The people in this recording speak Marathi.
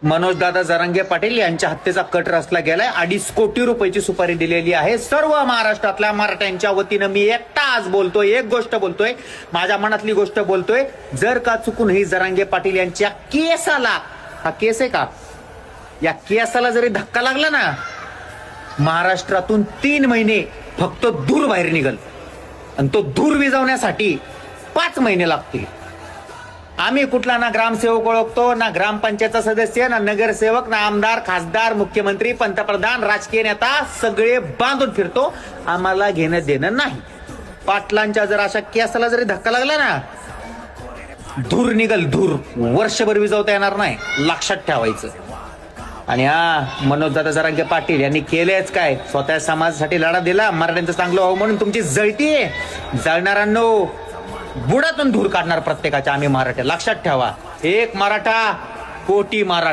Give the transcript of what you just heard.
मनोजदादा जरांगे पाटील यांच्या हत्येचा कट रचला गेलाय. 2.5 कोटी रुपयाची सुपारी दिलेली आहे. सर्व महाराष्ट्रातल्या मराठ्यांच्या वतीनं मी एकटा आज बोलतोय, एक गोष्ट बोलतोय, माझ्या मनातली गोष्ट बोलतोय. जर का चुकून ही जरांगे पाटील यांच्या केसाला, हा केस आहे का, या केसाला जरी धक्का लागला ना, महाराष्ट्रातून 3 महिने फक्त धूर बाहेर निघल आणि तो धूर विझवण्यासाठी 5 महिने लागतील. आम्ही कुठला ना ग्रामसेवक ओळखतो, ना ग्रामपंचायतचा सदस्य, ना नगरसेवक, ना आमदार, खासदार, मुख्यमंत्री, पंतप्रधान, राजकीय नेता, सगळे बांधून फिरतो. आम्हाला घेणं देणं नाही. पाटलांच्या जर अशा केसाला जरी धक्का लागला ना, धूर निघल, धूर वर्षभर विझवता येणार नाही, लक्षात ठेवायचं. आणि मनोजदादा जरांगे पाटील यांनी केलेच काय, स्वतः समाजासाठी लढा दिला, मराठ्यांचं चांगलं व्हावं म्हणून. तुमची जळतीये, जळणाऱ्यांनो बुडातून धूर काढणार प्रत्येकाच्या आम्ही मराठा. लक्षात ठेवा, एक मराठा कोटी मराठा.